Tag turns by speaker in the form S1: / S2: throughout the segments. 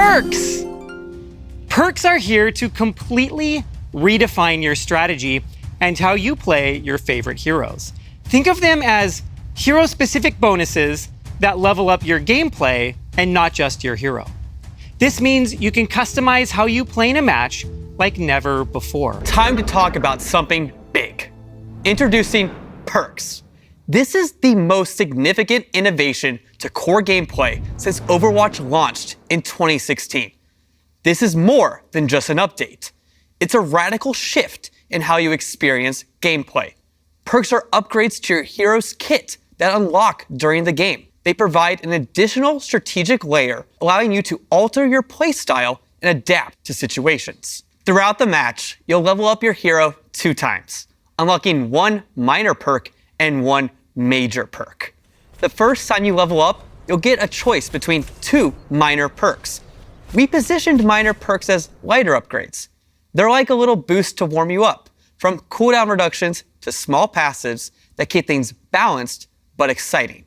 S1: Perks! Perks are here to completely redefine your strategy and how you play your favorite heroes. Think of them as hero-specific bonuses that level up your gameplay and not just your hero. This means you can customize how you play in a match like never before.
S2: Time to talk about something big. Introducing perks. This is the most significant innovation to core gameplay since Overwatch launched in 2016. This is more than just an update. It's a radical shift in how you experience gameplay. Perks are upgrades to your hero's kit that unlock during the game. They provide an additional strategic layer, allowing you to alter your playstyle and adapt to situations. Throughout the match, you'll level up your hero 2 times, unlocking 1 minor perk and 1 major perk. The first time you level up, you'll get a choice between 2 minor perks. We positioned minor perks as lighter upgrades. They're like a little boost to warm you up, from cooldown reductions to small passives that keep things balanced but exciting.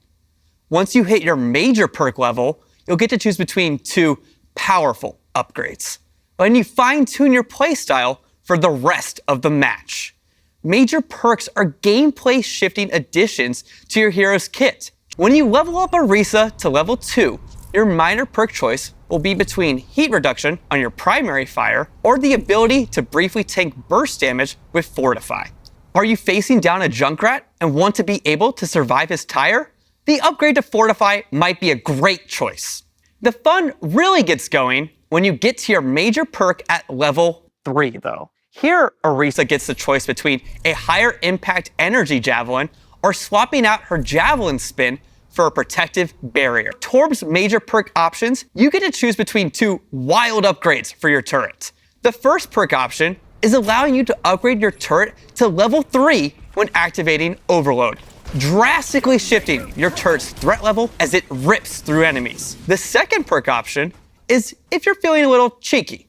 S2: Once you hit your major perk level, you'll get to choose between 2 powerful upgrades, letting you fine-tune your playstyle for the rest of the match. Major perks are gameplay-shifting additions to your hero's kit. When you level up Orisa to level 2, your minor perk choice will be between heat reduction on your primary fire or the ability to briefly tank burst damage with Fortify. Are you facing down a Junkrat and want to be able to survive his tire? The upgrade to Fortify might be a great choice. The fun really gets going when you get to your major perk at level 3 though. Here, Orisa gets the choice between a higher impact energy javelin or swapping out her javelin spin for a protective barrier. Torb's major perk options, you get to choose between 2 wild upgrades for your turret. The first perk option is allowing you to upgrade your turret to level 3 when activating Overload, drastically shifting your turret's threat level as it rips through enemies. The second perk option is if you're feeling a little cheeky,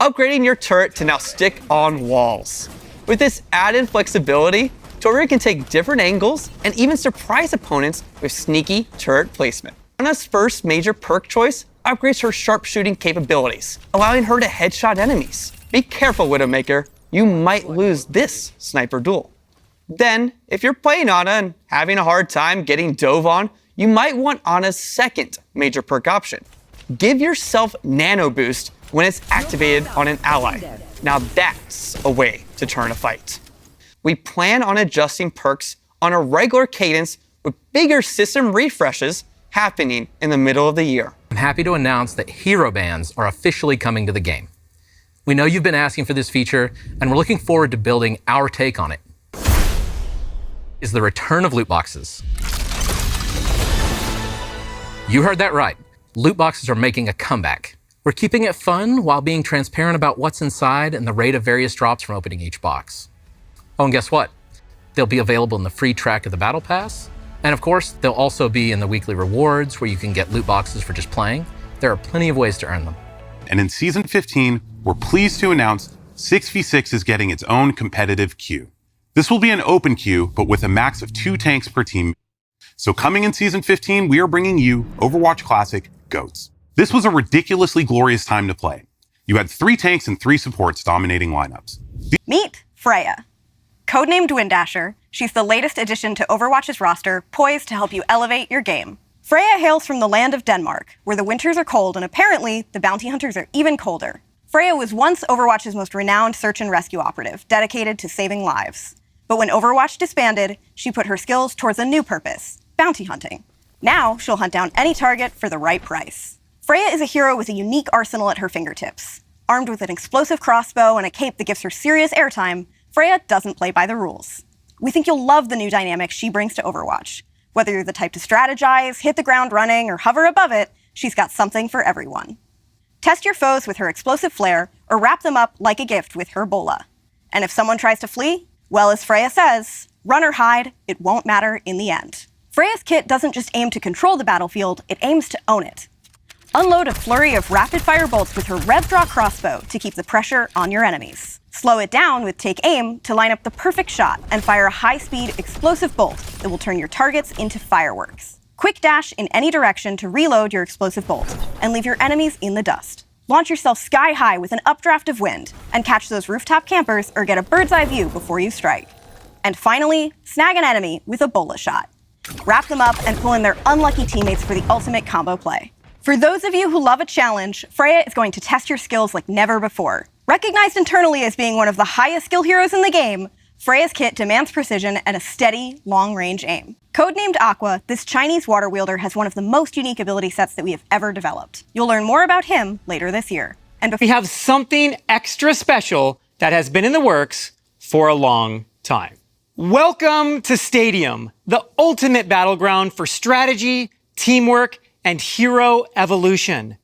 S2: upgrading your turret to now stick on walls. With this added flexibility, Tori can take different angles and even surprise opponents with sneaky turret placement. Ana's first major perk choice upgrades her sharpshooting capabilities, allowing her to headshot enemies. Be careful, Widowmaker, you might lose this sniper duel. Then, if you're playing Ana and having a hard time getting dove on, you might want Ana's second major perk option. Give yourself Nano Boost when it's activated on an ally. Now that's a way to turn a fight. We plan on adjusting perks on a regular cadence with bigger system refreshes happening in the middle of the year.
S3: I'm happy to announce that hero bans are officially coming to the game. We know you've been asking for this feature, and we're looking forward to building our take on it. Is the return of loot boxes. You heard that right. Loot boxes are making a comeback. We're keeping it fun while being transparent about what's inside and the rate of various drops from opening each box. Oh, and guess what? They'll be available in the free track of the Battle Pass. And of course, they'll also be in the weekly rewards where you can get loot boxes for just playing. There are plenty of ways to earn them.
S4: And in Season 15, we're pleased to announce 6v6 is getting its own competitive queue. This will be an open queue, but with a max of 2 tanks per team. So coming in Season 15, we are bringing you Overwatch Classic GOATs. This was a ridiculously glorious time to play. You had 3 tanks and 3 supports dominating lineups.
S5: Meet Freya. Codenamed Windasher, she's the latest addition to Overwatch's roster, poised to help you elevate your game. Freya hails from the land of Denmark, where the winters are cold and apparently the bounty hunters are even colder. Freya was once Overwatch's most renowned search and rescue operative, dedicated to saving lives. But when Overwatch disbanded, she put her skills towards a new purpose, bounty hunting. Now she'll hunt down any target for the right price. Freya is a hero with a unique arsenal at her fingertips. Armed with an explosive crossbow and a cape that gives her serious airtime, Freya doesn't play by the rules. We think you'll love the new dynamic she brings to Overwatch. Whether you're the type to strategize, hit the ground running, or hover above it, she's got something for everyone. Test your foes with her explosive flare, or wrap them up like a gift with her bola. And if someone tries to flee, well, as Freya says, run or hide, it won't matter in the end. Freya's kit doesn't just aim to control the battlefield, it aims to own it. Unload a flurry of rapid-fire bolts with her rev-draw crossbow to keep the pressure on your enemies. Slow it down with Take Aim to line up the perfect shot and fire a high-speed, explosive bolt that will turn your targets into fireworks. Quick dash in any direction to reload your explosive bolt and leave your enemies in the dust. Launch yourself sky high with an updraft of wind, and catch those rooftop campers or get a bird's eye view before you strike. And finally, snag an enemy with a bullet shot. Wrap them up and pull in their unlucky teammates for the ultimate combo play. For those of you who love a challenge, Freya is going to test your skills like never before. Recognized internally as being one of the highest skill heroes in the game, Freya's kit demands precision and a steady, long-range aim. Codenamed Aqua, this Chinese water wielder has one of the most unique ability sets that we have ever developed. You'll learn more about him later this year. And
S1: We have something extra special that has been in the works for a long time. Welcome to Stadium, the ultimate battleground for strategy, teamwork, and hero evolution.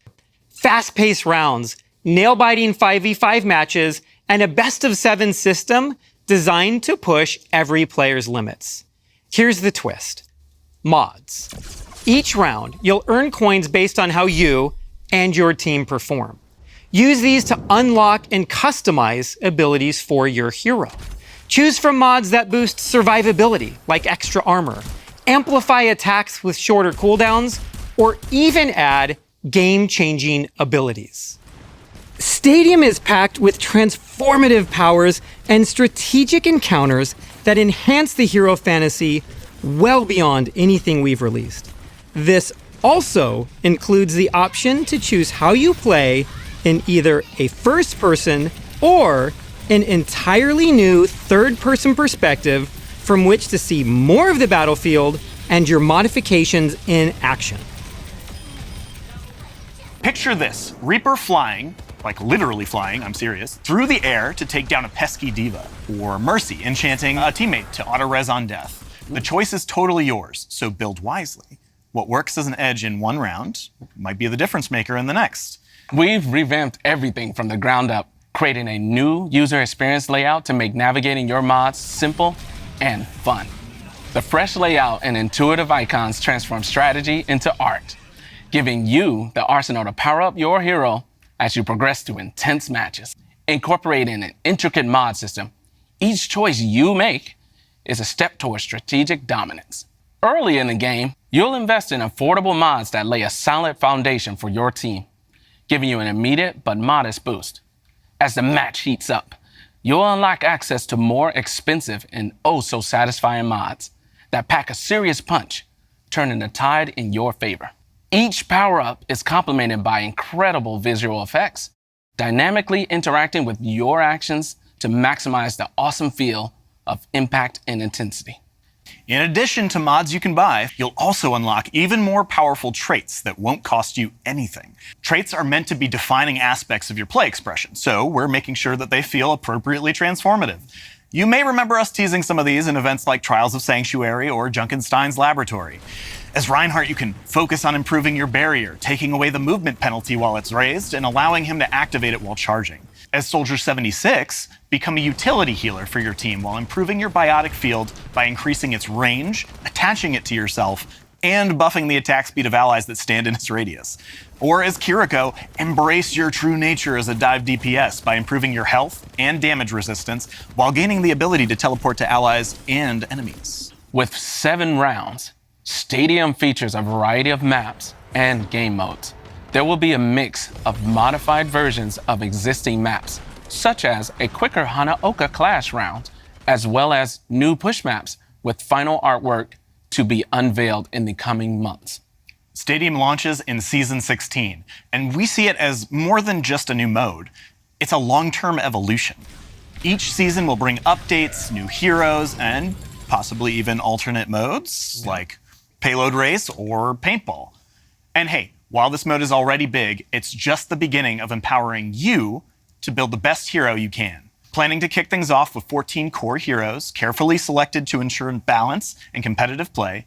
S1: Fast-paced rounds, nail-biting 5v5 matches, and a best-of-7 system designed to push every player's limits. Here's the twist. Mods. Each round, you'll earn coins based on how you and your team perform. Use these to unlock and customize abilities for your hero. Choose from mods that boost survivability, like extra armor, amplify attacks with shorter cooldowns, or even add game-changing abilities. Stadium is packed with transformative powers and strategic encounters that enhance the hero fantasy well beyond anything we've released. This also includes the option to choose how you play in either a first-person or an entirely new third-person perspective from which to see more of the battlefield and your modifications in action.
S6: Picture this, Reaper flying, like literally flying, I'm serious, through the air to take down a pesky diva, or Mercy enchanting a teammate to auto-res on death. The choice is totally yours, so build wisely. What works as an edge in one round might be the difference maker in the next.
S7: We've revamped everything from the ground up, creating a new user experience layout to make navigating your mods simple and fun. The fresh layout and intuitive icons transform strategy into art, giving you the arsenal to power up your hero as you progress through intense matches. Incorporating an intricate mod system, each choice you make is a step towards strategic dominance. Early in the game, you'll invest in affordable mods that lay a solid foundation for your team, giving you an immediate but modest boost. As the match heats up, you'll unlock access to more expensive and oh-so-satisfying mods that pack a serious punch, turning the tide in your favor. Each power-up is complemented by incredible visual effects, dynamically interacting with your actions to maximize the awesome feel of impact and intensity.
S6: In addition to mods you can buy, you'll also unlock even more powerful traits that won't cost you anything. Traits are meant to be defining aspects of your play expression, so we're making sure that they feel appropriately transformative. You may remember us teasing some of these in events like Trials of Sanctuary or Junkenstein's Laboratory. As Reinhardt, you can focus on improving your barrier, taking away the movement penalty while it's raised, and allowing him to activate it while charging. As Soldier 76, become a utility healer for your team while improving your biotic field by increasing its range, attaching it to yourself, and buffing the attack speed of allies that stand in its radius. Or as Kiriko, embrace your true nature as a dive DPS by improving your health and damage resistance while gaining the ability to teleport to allies and enemies.
S7: With 7 rounds, Stadium features a variety of maps and game modes. There will be a mix of modified versions of existing maps, such as a quicker Hanaoka Clash round, as well as new push maps with final artwork to be unveiled in the coming months.
S6: Stadium launches in Season 16, and we see it as more than just a new mode. It's a long-term evolution. Each season will bring updates, new heroes, and possibly even alternate modes, like Payload Race or Paintball. And hey, while this mode is already big, it's just the beginning of empowering you to build the best hero you can. Planning to kick things off with 14 core heroes, carefully selected to ensure balance and competitive play,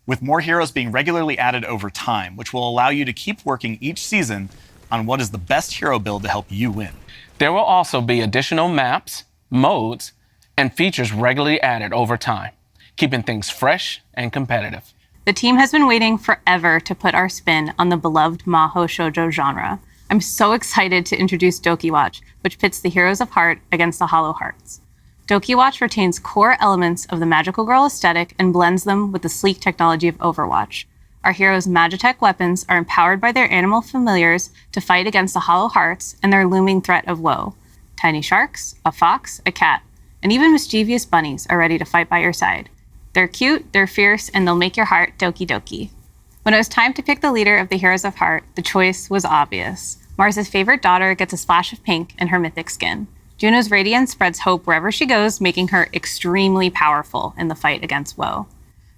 S6: with more heroes being regularly added over time, which will allow you to keep working each season on what is the best hero build to help you win.
S7: There will also be additional maps, modes, and features regularly added over time, keeping things fresh and competitive.
S8: The team has been waiting forever to put our spin on the beloved Maho Shoujo genre. I'm so excited to introduce DokiWatch, which pits the heroes of heart against the hollow hearts. DokiWatch retains core elements of the magical girl aesthetic and blends them with the sleek technology of Overwatch. Our heroes' Magitech weapons are empowered by their animal familiars to fight against the Hollow Hearts and their looming threat of woe. Tiny sharks, a fox, a cat, and even mischievous bunnies are ready to fight by your side. They're cute, they're fierce, and they'll make your heart doki doki. When it was time to pick the leader of the Heroes of Heart, the choice was obvious. Mars' favorite daughter gets a splash of pink in her mythic skin. Juno's radiance spreads hope wherever she goes, making her extremely powerful in the fight against woe.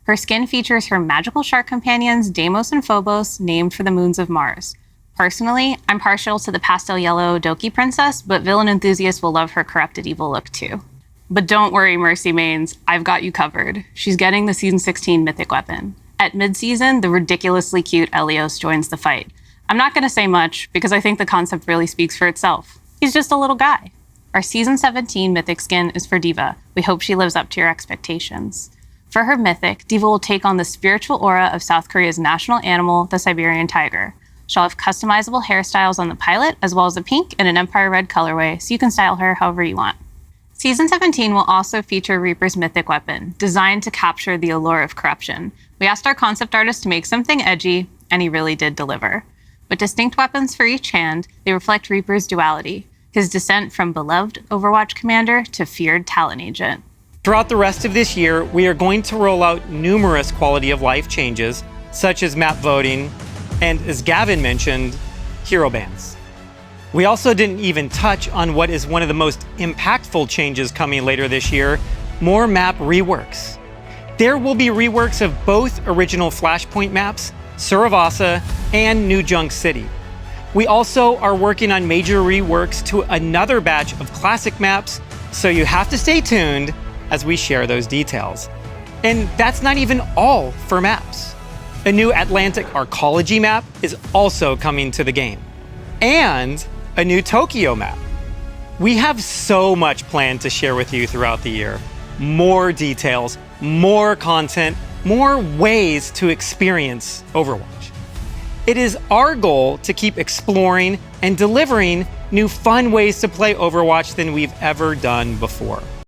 S8: Her skin features her magical shark companions, Deimos and Phobos, named for the moons of Mars. Personally, I'm partial to the pastel yellow Doki princess, but villain enthusiasts will love her corrupted evil look too. But don't worry, Mercy Mains, I've got you covered. She's getting the Season 16 mythic weapon. At mid-season, the ridiculously cute Elios joins the fight. I'm not going to say much, because I think the concept really speaks for itself. He's just a little guy. Our Season 17 mythic skin is for Diva. We hope she lives up to your expectations. For her mythic, Diva will take on the spiritual aura of South Korea's national animal, the Siberian tiger. She'll have customizable hairstyles on the pilot, as well as a pink and an Empire Red colorway, so you can style her however you want. Season 17 will also feature Reaper's mythic weapon, designed to capture the allure of corruption. We asked our concept artist to make something edgy, and he really did deliver. With distinct weapons for each hand, they reflect Reaper's duality, his descent from beloved Overwatch commander to feared talent agent.
S1: Throughout the rest of this year, we are going to roll out numerous quality of life changes, such as map voting, and as Gavin mentioned, hero bans. We also didn't even touch on what is one of the most impactful changes coming later this year, more map reworks. There will be reworks of both original Flashpoint maps, Suravasa, and New Junk City. We also are working on major reworks to another batch of classic maps, so you have to stay tuned as we share those details. And that's not even all for maps. A new Atlantic Arcology map is also coming to the game, and a new Tokyo map. We have so much planned to share with you throughout the year. More details, more content, more ways to experience Overwatch. It is our goal to keep exploring and delivering new fun ways to play Overwatch than we've ever done before.